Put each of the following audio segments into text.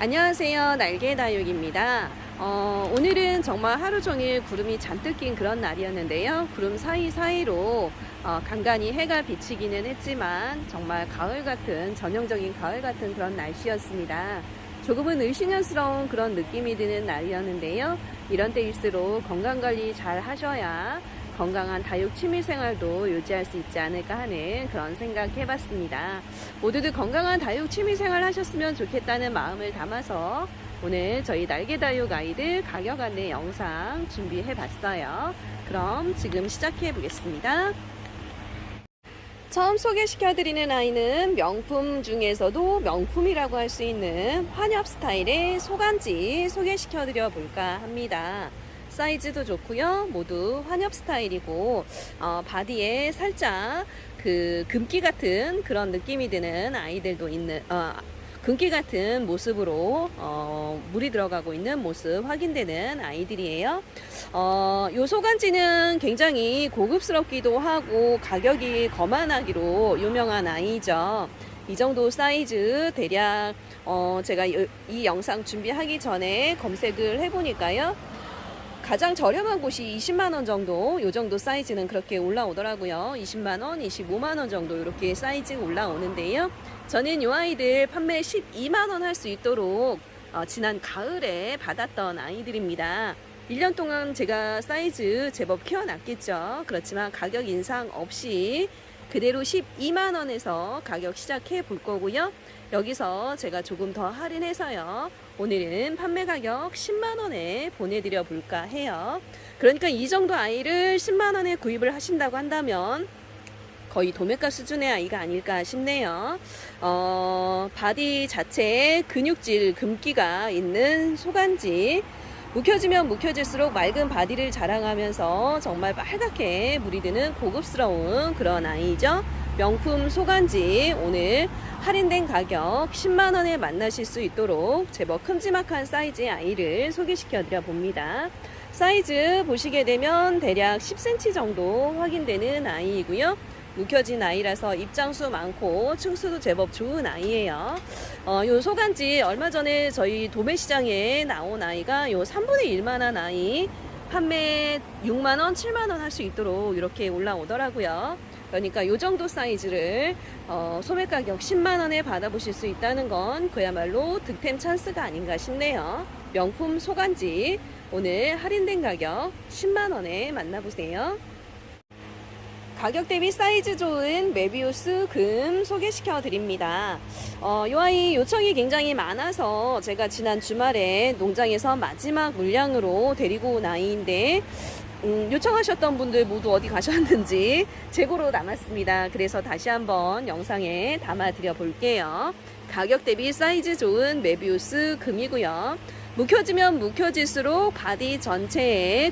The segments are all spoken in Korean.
안녕하세요. 날개다육입니다. 오늘은 정말 하루 종일 구름이 잔뜩 낀 그런 날이었는데요. 구름 사이사이로 간간히 해가 비치기는 했지만 정말 가을 같은, 전형적인 가을 같은 그런 날씨였습니다. 조금은 을씨년스러운 그런 느낌이 드는 날이었는데요. 이런 때일수록 건강관리 잘 하셔야 건강한 다육 취미생활도 유지할 수 있지 않을까 하는 그런 생각 해봤습니다. 모두들 건강한 다육 취미생활 하셨으면 좋겠다는 마음을 담아서 오늘 저희 날개다육 아이들 가격 안내 영상 준비해봤어요. 그럼 지금 시작해 보겠습니다. 처음 소개시켜드리는 아이는 명품 중에서도 명품이라고 할 수 있는 환엽 스타일의 소간지 소개시켜드려 볼까 합니다. 사이즈도 좋고요. 모두 환엽 스타일이고 바디에 살짝 그 금기 같은 그런 느낌이 드는 아이들도 있는 금기 같은 모습으로 물이 들어가고 있는 모습 확인되는 아이들이에요. 요 소간지는 굉장히 고급스럽기도 하고 가격이 거만하기로 유명한 아이죠. 이 정도 사이즈 대략 제가 이 영상 준비하기 전에 검색을 해보니까요. 가장 저렴한 곳이 20만원 정도, 요 정도 사이즈는 그렇게 올라오더라고요. 20만원, 25만원 정도 이렇게 사이즈 올라오는데요. 저는 이 아이들 판매 12만원 할 수 있도록 지난 가을에 받았던 아이들입니다. 1년 동안 제가 사이즈 제법 키워놨겠죠. 그렇지만 가격 인상 없이 그대로 12만원에서 가격 시작해 볼 거고요. 여기서 제가 조금 더 할인해서요. 오늘은 판매 가격 10만원에 보내드려 볼까 해요. 그러니까 이 정도 아이를 10만원에 구입을 하신다고 한다면 거의 도매가 수준의 아이가 아닐까 싶네요. 바디 자체에 근육질 금기가 있는 소간지, 묵혀지면 묵혀질수록 맑은 바디를 자랑하면서 정말 빨갛게 물이 드는 고급스러운 그런 아이죠. 명품 소간지 오늘 할인된 가격 10만원에 만나실 수 있도록 제법 큼지막한 사이즈의 아이를 소개시켜 드려 봅니다. 사이즈 보시게 되면 대략 10cm 정도 확인되는 아이이고요. 묵혀진 아이라서 입장수 많고 층수도 제법 좋은 아이예요. 요 소간지 얼마 전에 저희 도매시장에 나온 아이가 요 3분의 1만한 아이 판매 6만원, 7만원 할 수 있도록 이렇게 올라오더라고요. 그러니까 요 정도 사이즈를 소매 가격 10만원에 받아보실 수 있다는 건 그야말로 득템 찬스가 아닌가 싶네요. 명품 소간지 오늘 할인된 가격 10만원에 만나보세요. 가격 대비 사이즈 좋은 메비우스 금 소개시켜 드립니다. 이 아이 요청이 굉장히 많아서 제가 지난 주말에 농장에서 마지막 물량으로 데리고 온 아이인데 요청하셨던 분들 모두 어디 가셨는지 재고로 남았습니다. 그래서 다시 한번 영상에 담아 드려 볼게요. 가격 대비 사이즈 좋은 메비우스 금이고요. 묵혀지면 묵혀질수록 바디 전체에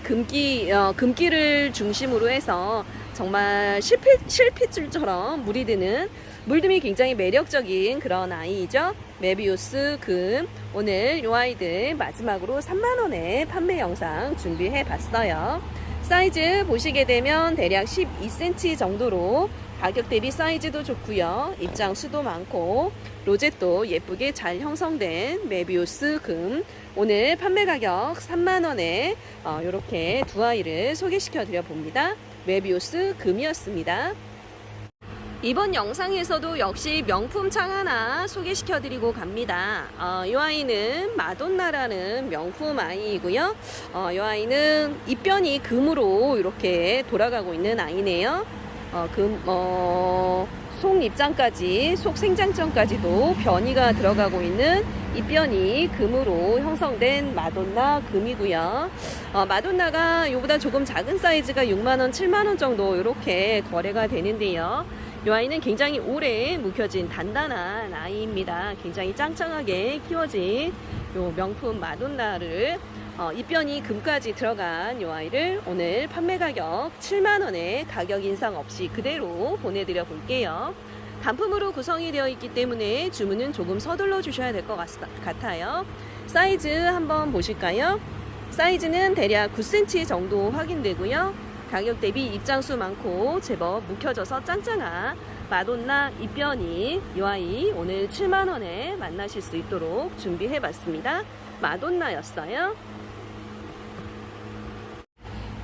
금기를 중심으로 해서 정말 실핏줄처럼 물이 드는 물듬이 굉장히 매력적인 그런 아이죠. 메비우스 금 오늘 이 아이들 마지막으로 3만원에 판매 영상 준비해 봤어요. 사이즈 보시게 되면 대략 12cm 정도로 가격 대비 사이즈도 좋고요. 입장 수도 많고 로zet도 예쁘게 잘 형성된 메비우스 금 오늘 판매 가격 3만원에 이렇게 두 아이를 소개시켜 드려 봅니다. 메비우스 금이었습니다. 이번 영상에서도 역시 명품창 하나 소개시켜 드리고 갑니다. 이 아이는 마돈나라는 명품 아이이고요. 이 아이는 입변이 금으로 이렇게 돌아가고 있는 아이네요. 속 입장까지, 속 생장점까지도 변이가 들어가고 있는 입변이 금으로 형성된 마돈나 금이고요. 마돈나가 이보다 조금 작은 사이즈가 6만원, 7만원 정도 이렇게 거래가 되는데요. 이 아이는 굉장히 오래 묵혀진 단단한 아이입니다. 굉장히 짱짱하게 키워진 요 명품 마돈나를 입변이 금까지 들어간 이 아이를 오늘 판매 가격 7만원에 가격 인상 없이 그대로 보내드려 볼게요. 단품으로 구성이 되어 있기 때문에 주문은 조금 서둘러 주셔야 될 것 같아요. 사이즈 한번 보실까요? 사이즈는 대략 9cm 정도 확인되고요. 가격 대비 입장수 많고 제법 묵혀져서 짱짱한 마돈나 입변이 이 아이 오늘 7만원에 만나실 수 있도록 준비해봤습니다. 마돈나였어요.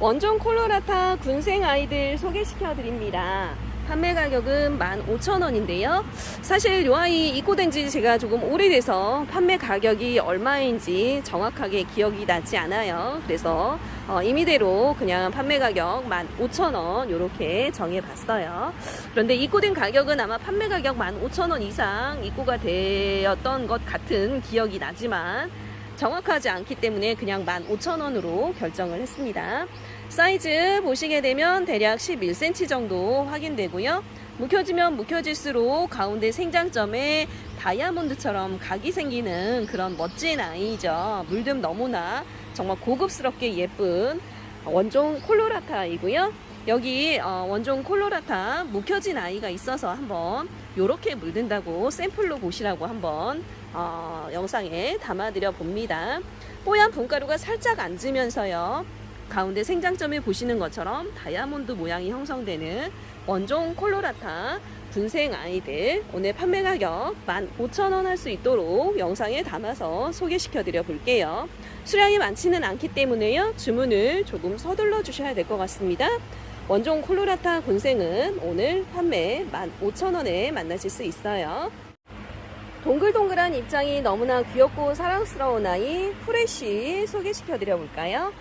원종 콜로라타 군생 아이들 소개시켜드립니다. 판매 가격은 15,000원인데요. 사실 이 아이 입고된 지 제가 조금 오래돼서 판매 가격이 얼마인지 정확하게 기억이 나지 않아요. 그래서 임의대로 그냥 판매 가격 15,000원 이렇게 정해봤어요. 그런데 입고된 가격은 아마 판매 가격 15,000원 이상 입고가 되었던 것 같은 기억이 나지만 정확하지 않기 때문에 그냥 15,000원으로 결정을 했습니다. 사이즈 보시게 되면 대략 11cm 정도 확인되고요. 묵혀지면 묵혀질수록 가운데 생장점에 다이아몬드처럼 각이 생기는 그런 멋진 아이죠. 물듬 너무나 정말 고급스럽게 예쁜 원종 콜로라타이고요. 여기 원종 콜로라타 묵혀진 아이가 있어서 한번 이렇게 물든다고 샘플로 보시라고 한번 영상에 담아드려 봅니다. 뽀얀 분가루가 살짝 앉으면서요. 가운데 생장점에 보시는 것처럼 다이아몬드 모양이 형성되는 원종 콜로라타 군생 아이들 오늘 판매 가격 15,000원 할 수 있도록 영상에 담아서 소개시켜 드려 볼게요. 수량이 많지는 않기 때문에요. 주문을 조금 서둘러 주셔야 될 것 같습니다. 원종 콜로라타 군생은 오늘 판매 15,000원에 만나실 수 있어요. 동글동글한 입장이 너무나 귀엽고 사랑스러운 아이 프레쉬 소개시켜 드려 볼까요?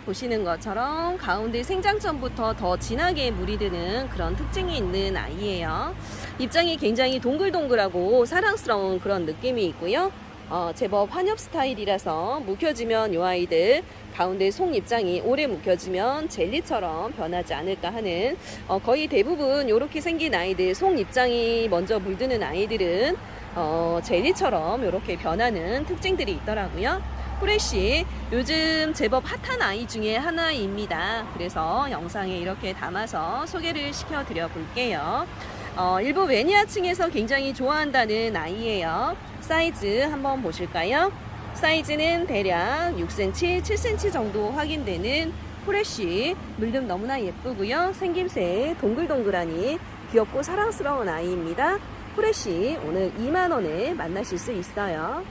보시는 것처럼 가운데 생장점부터 더 진하게 물이 드는 그런 특징이 있는 아이예요. 입장이 굉장히 동글동글하고 사랑스러운 그런 느낌이 있고요. 제법 환엽 스타일이라서 묵혀지면 이 아이들 가운데 속 입장이 오래 묵혀지면 젤리처럼 변하지 않을까 하는 거의 대부분 이렇게 생긴 아이들 속 입장이 먼저 물드는 아이들은 젤리처럼 이렇게 변하는 특징들이 있더라고요. 프레쉬 요즘 제법 핫한 아이 중에 하나입니다. 그래서 영상에 이렇게 담아서 소개를 시켜드려 볼게요. 일부 매니아층에서 굉장히 좋아한다는 아이예요. 사이즈 한번 보실까요? 사이즈는 대략 6cm, 7cm 정도 확인되는 프레쉬 물듬 너무나 예쁘고요. 생김새 동글동글하니 귀엽고 사랑스러운 아이입니다. 프레쉬 오늘 2만원에 만나실 수 있어요.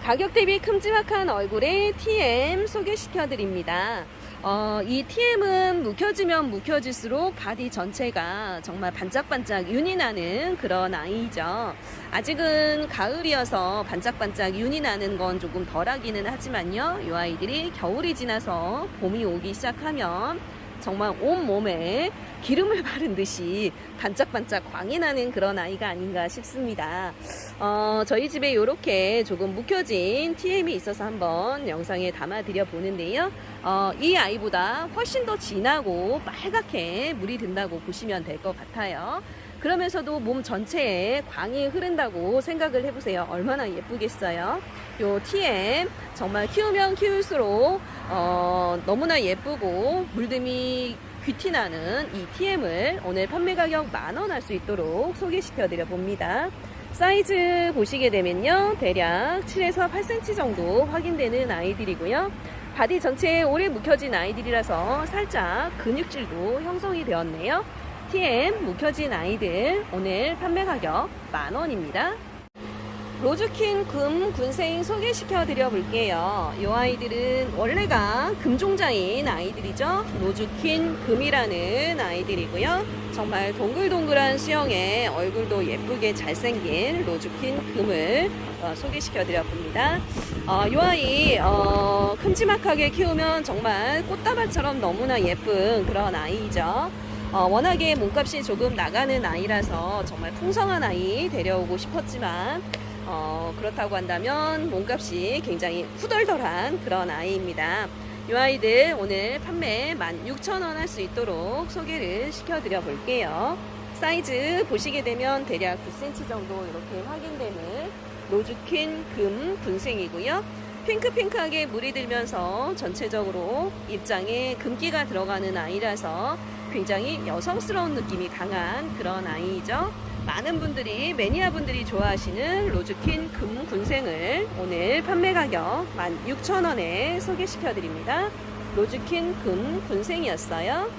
가격 대비 큼지막한 얼굴의 TM 소개시켜 드립니다. 이 TM은 묵혀지면 묵혀질수록 바디 전체가 정말 반짝반짝 윤이 나는 그런 아이죠. 아직은 가을이어서 반짝반짝 윤이 나는 건 조금 덜하기는 하지만요. 이 아이들이 겨울이 지나서 봄이 오기 시작하면 정말 온몸에 기름을 바른 듯이 반짝반짝 광이 나는 그런 아이가 아닌가 싶습니다. 저희 집에 이렇게 조금 묵혀진 TM이 있어서 한번 영상에 담아 드려 보는데요. 이 아이보다 훨씬 더 진하고 빨갛게 물이 든다고 보시면 될 것 같아요. 그러면서도 몸 전체에 광이 흐른다고 생각을 해보세요. 얼마나 예쁘겠어요. 요 TM 정말 키우면 키울수록 너무나 예쁘고 물듬이 귀티나는 이 TM을 오늘 판매 가격 10,000원 할 수 있도록 소개시켜 드려 봅니다. 사이즈 보시게 되면요. 대략 7에서 8cm 정도 확인되는 아이들이고요. 바디 전체에 오래 묵혀진 아이들이라서 살짝 근육질도 형성이 되었네요. TM 묵혀진 아이들 오늘 판매 가격 10,000원입니다. 로즈퀸 금 군생 소개시켜 드려 볼게요. 이 아이들은 원래가 금종자인 아이들이죠. 로즈퀸 금이라는 아이들이고요. 정말 동글동글한 수영에 얼굴도 예쁘게 잘생긴 로즈퀸 금을 소개시켜 드려 봅니다. 이 아이 큼지막하게 키우면 정말 꽃다발처럼 너무나 예쁜 그런 아이죠. 워낙에 몸값이 조금 나가는 아이라서 정말 풍성한 아이 데려오고 싶었지만 그렇다고 한다면 몸값이 굉장히 후덜덜한 그런 아이입니다. 이 아이들 오늘 판매 16,000원 할 수 있도록 소개를 시켜드려 볼게요. 사이즈 보시게 되면 대략 9cm 정도 이렇게 확인되는 로즈퀸 금 군생이고요. 핑크핑크하게 물이 들면서 전체적으로 입장에 금기가 들어가는 아이라서 굉장히 여성스러운 느낌이 강한 그런 아이죠. 많은 분들이 매니아 분들이 좋아하시는 로즈퀸 금 군생을 오늘 판매 가격 16,000원에 소개시켜 드립니다. 로즈퀸 금 군생이었어요.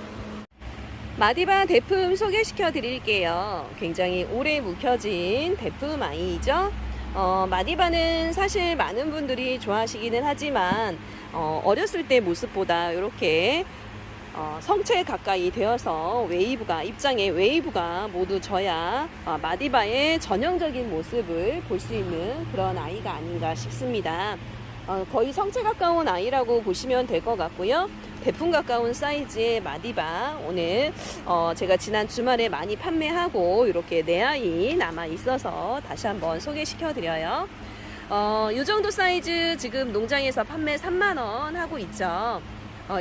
마디바 대품 소개시켜 드릴게요. 굉장히 오래 묵혀진 대품 아이죠. 마디바는 사실 많은 분들이 좋아하시기는 하지만 어렸을 때 모습보다 이렇게 성체 가까이 되어서 입장의 웨이브가 모두 져야 마디바의 전형적인 모습을 볼 수 있는 그런 아이가 아닌가 싶습니다. 거의 성체 가까운 아이라고 보시면 될 것 같고요. 대품 가까운 사이즈의 마디바, 오늘 제가 지난 주말에 많이 판매하고 이렇게 네 아이 남아 있어서 다시 한번 소개시켜 드려요. 이 정도 사이즈 지금 농장에서 판매 3만원 하고 있죠.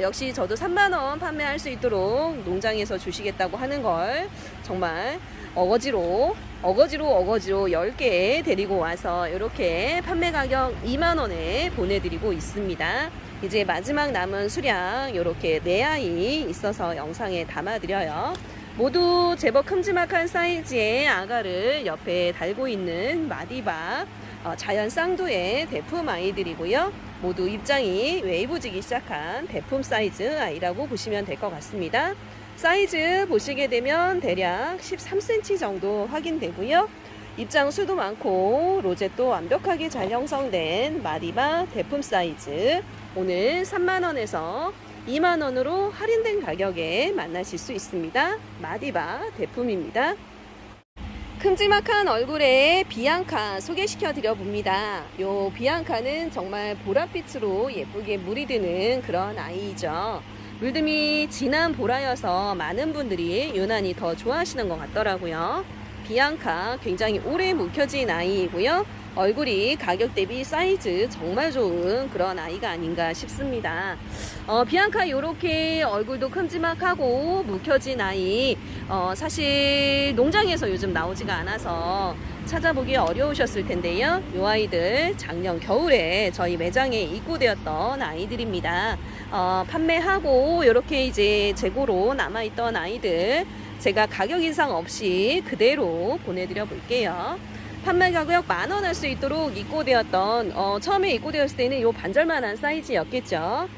역시 저도 3만원 판매할 수 있도록 농장에서 주시겠다고 하는 걸 정말 어거지로 10개 데리고 와서 이렇게 판매 가격 2만원에 보내드리고 있습니다. 이제 마지막 남은 수량 이렇게 4아이 있어서 영상에 담아드려요. 모두 제법 큼지막한 사이즈의 아가를 옆에 달고 있는 마디바 자연 쌍두의 대품 아이들이고요. 모두 입장이 웨이브지기 시작한 대품 사이즈 아이라고 보시면 될 것 같습니다. 사이즈 보시게 되면 대략 13cm 정도 확인되고요. 입장 수도 많고 로zet도 완벽하게 잘 형성된 마디바 대품 사이즈, 오늘 3만원에서 2만원으로 할인된 가격에 만나실 수 있습니다. 마디바 대품입니다. 큼지막한 얼굴의 비앙카 소개시켜 드려 봅니다. 요 비앙카는 정말 보랏빛으로 예쁘게 물이 드는 그런 아이죠. 물듬이 진한 보라여서 많은 분들이 유난히 더 좋아하시는 것 같더라고요. 비앙카 굉장히 오래 묵혀진 아이이고요. 얼굴이 가격 대비 사이즈 정말 좋은 그런 아이가 아닌가 싶습니다. 비앙카 이렇게 얼굴도 큼지막하고 묵혀진 아이, 사실 농장에서 요즘 나오지가 않아서 찾아보기 어려우셨을 텐데요. 이 아이들 작년 겨울에 저희 매장에 입고되었던 아이들입니다. 판매하고 이렇게 이제 재고로 남아있던 아이들 제가 가격 인상 없이 그대로 보내드려 볼게요. 판매 가격 10,000원 할 수 있도록 입고되었던 처음에 입고되었을 때는 요 반절만한 사이즈였겠죠.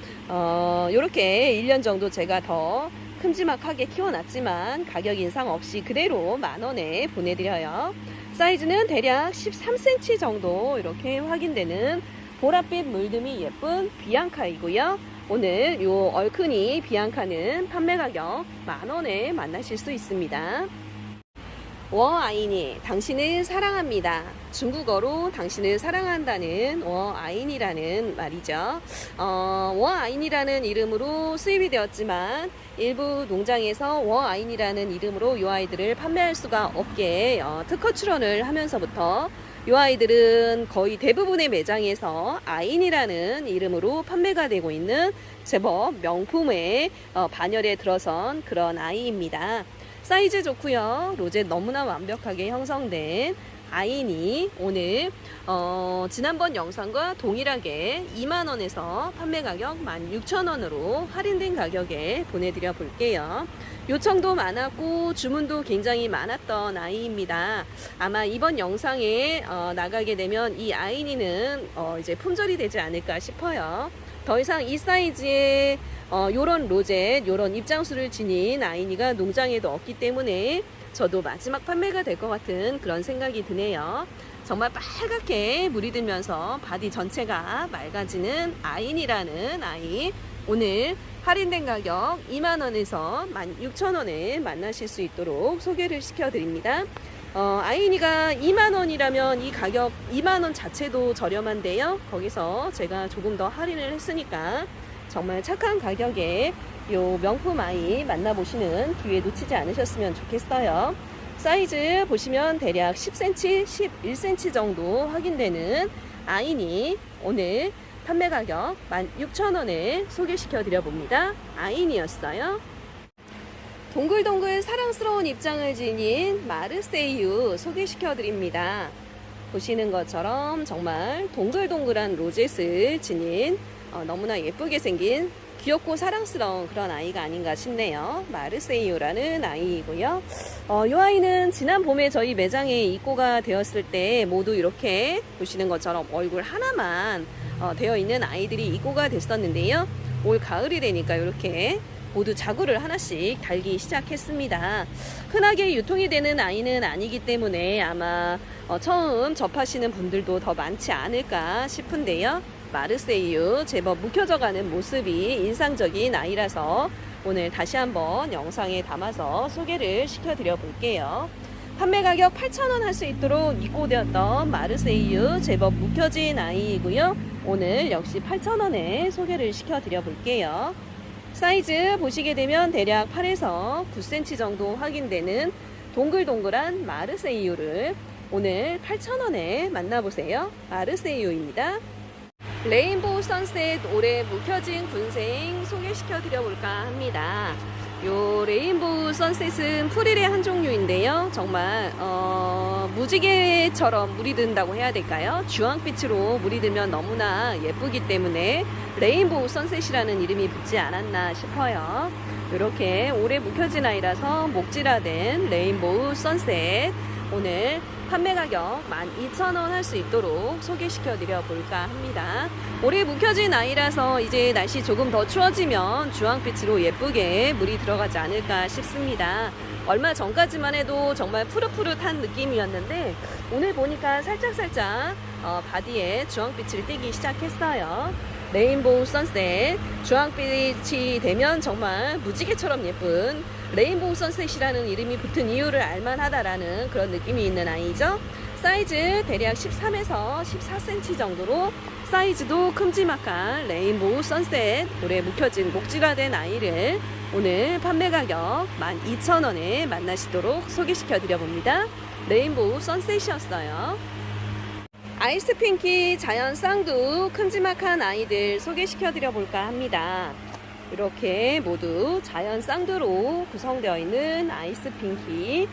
요렇게 1년 정도 제가 더 큼지막하게 키워놨지만 가격 인상 없이 그대로 10,000원에 보내드려요. 사이즈는 대략 13cm 정도 이렇게 확인되는 보랏빛 물듬이 예쁜 비앙카이고요. 오늘 요 얼큰이 비앙카는 판매 가격 10,000원에 만나실 수 있습니다. 워아이니, 당신을 사랑합니다. 중국어로 당신을 사랑한다는 워아이니라는 말이죠. 워아이니라는 이름으로 수입이 되었지만 일부 농장에서 워아이니라는 이름으로 이 아이들을 판매할 수가 없게 특허 출원을 하면서부터 이 아이들은 거의 대부분의 매장에서 아인이라는 이름으로 판매가 되고 있는 제법 명품의 반열에 들어선 그런 아이입니다. 사이즈 좋고요. 로제 너무나 완벽하게 형성된 아인이 오늘 지난번 영상과 동일하게 2만원에서 판매 가격 16,000원으로 할인된 가격에 보내드려 볼게요. 요청도 많았고 주문도 굉장히 많았던 아이입니다. 아마 이번 영상에 나가게 되면 이 아인이는 이제 품절이 되지 않을까 싶어요. 더 이상 이 사이즈의 요런 로제, 요런 입장수를 지닌 아이니가 농장에도 없기 때문에 저도 마지막 판매가 될 것 같은 그런 생각이 드네요. 정말 빨갛게 물이 들면서 바디 전체가 맑아지는 아인이라는 아이, 오늘 할인된 가격 2만원에서 16,000원에 만나실 수 있도록 소개를 시켜드립니다. 아이니가 2만원이라면 이 가격 2만원 자체도 저렴한데요. 거기서 제가 조금 더 할인을 했으니까 정말 착한 가격에 요 명품 아이 만나보시는 기회 놓치지 않으셨으면 좋겠어요. 사이즈 보시면 대략 10cm, 11cm 정도 확인되는 아이니, 오늘 판매 가격 16,000원에 소개시켜 드려 봅니다. 아인이었어요. 동글동글 사랑스러운 입장을 지닌 마르세유 소개시켜 드립니다. 보시는 것처럼 정말 동글동글한 로zet을 지닌 너무나 예쁘게 생긴 귀엽고 사랑스러운 그런 아이가 아닌가 싶네요. 마르세유라는 아이이고요. 이 아이는 지난 봄에 저희 매장에 입고가 되었을 때 모두 이렇게 보시는 것처럼 얼굴 하나만 되어 있는 아이들이 입고가 됐었는데요. 올 가을이 되니까 이렇게 모두 자구를 하나씩 달기 시작했습니다. 흔하게 유통이 되는 아이는 아니기 때문에 아마 처음 접하시는 분들도 더 많지 않을까 싶은데요. 마르세유 제법 묵혀져가는 모습이 인상적인 아이라서 오늘 다시 한번 영상에 담아서 소개를 시켜드려 볼게요. 판매 가격 8,000원 할 수 있도록 입고되었던 마르세유 제법 묵혀진 아이이고요. 오늘 역시 8,000원에 소개를 시켜드려 볼게요. 사이즈 보시게 되면 대략 8에서 9cm 정도 확인되는 동글동글한 마르세유를 오늘 8,000원에 만나보세요. 마르세유입니다. 레인보우 선셋 올해 묵혀진 군생 소개시켜 드려볼까 합니다. 요 레인보우 선셋은 프릴의 한 종류인데요. 정말 무지개처럼 물이 든다고 해야 될까요? 주황빛으로 물이 들면 너무나 예쁘기 때문에 레인보우 선셋이라는 이름이 붙지 않았나 싶어요. 이렇게 올해 묵혀진 아이라서 목질화된 레인보우 선셋 오늘 판매 가격 12,000원 할 수 있도록 소개시켜 드려 볼까 합니다. 올해 묵혀진 아이라서 이제 날씨 조금 더 추워지면 주황빛으로 예쁘게 물이 들어가지 않을까 싶습니다. 얼마 전까지만 해도 정말 푸릇푸릇한 느낌이었는데 오늘 보니까 살짝살짝 바디에 주황빛을 띠기 시작했어요. 레인보우 선셋 주황빛이 되면 정말 무지개처럼 예쁜 레인보우 선셋이라는 이름이 붙은 이유를 알만하다라는 그런 느낌이 있는 아이죠. 사이즈 대략 13에서 14cm 정도로 사이즈도 큼지막한 레인보우 선셋 올해 묵혀진 목질화된 아이를 오늘 판매 가격 12,000원에 만나시도록 소개시켜 드려봅니다. 레인보우 선셋이었어요. 아이스 핑키 자연 쌍두 큼지막한 아이들 소개시켜 드려볼까 합니다. 이렇게 모두 자연 쌍두로 구성되어 있는 아이스 핑키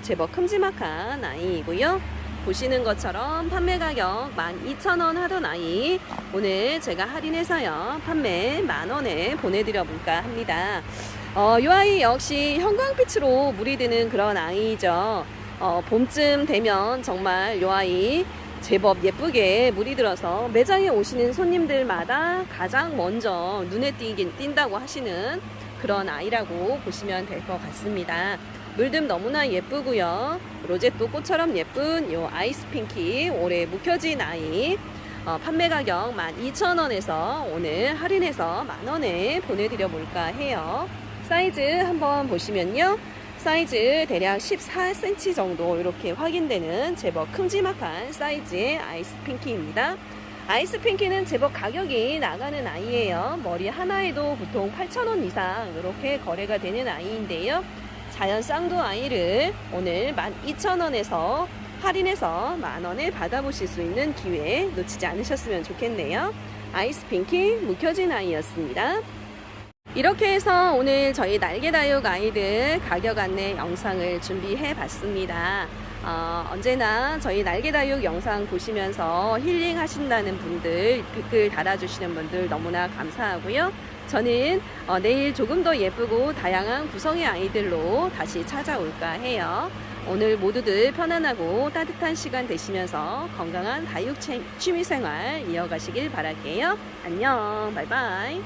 제법 큼지막한 아이이고요. 보시는 것처럼 판매 가격 12,000원 하던 아이 오늘 제가 할인해서요 판매 만원에 보내드려 볼까 합니다. 이 아이 역시 형광빛으로 물이 드는 그런 아이죠. 봄쯤 되면 정말 이 아이 제법 예쁘게 물이 들어서 매장에 오시는 손님들마다 가장 먼저 눈에 띈다고 하시는 그런 아이라고 보시면 될 것 같습니다. 물듬 너무나 예쁘고요. 로제또 꽃처럼 예쁜 이 아이스 핑키 올해 묵혀진 아이 판매 가격 12,000원에서 오늘 할인해서 만원에 보내드려 볼까 해요. 사이즈 한번 보시면요. 사이즈 대략 14cm 정도 이렇게 확인되는 제법 큼지막한 사이즈의 아이스 핑키입니다. 아이스 핑키는 제법 가격이 나가는 아이예요. 머리 하나에도 보통 8,000원 이상 이렇게 거래가 되는 아이인데요. 자연 쌍두 아이를 오늘 12,000원에서 할인해서 만원에 받아보실 수 있는 기회 놓치지 않으셨으면 좋겠네요. 아이스 핑키 묵혀진 아이였습니다. 이렇게 해서 오늘 저희 날개다육 아이들 가격 안내 영상을 준비해 봤습니다. 언제나 저희 날개다육 영상 보시면서 힐링 하신다는 분들 댓글 달아주시는 분들 너무나 감사하고요. 저는 내일 조금 더 예쁘고 다양한 구성의 아이들로 다시 찾아올까 해요. 오늘 모두들 편안하고 따뜻한 시간 되시면서 건강한 다육 취미생활 이어가시길 바랄게요. 안녕, 바이바이.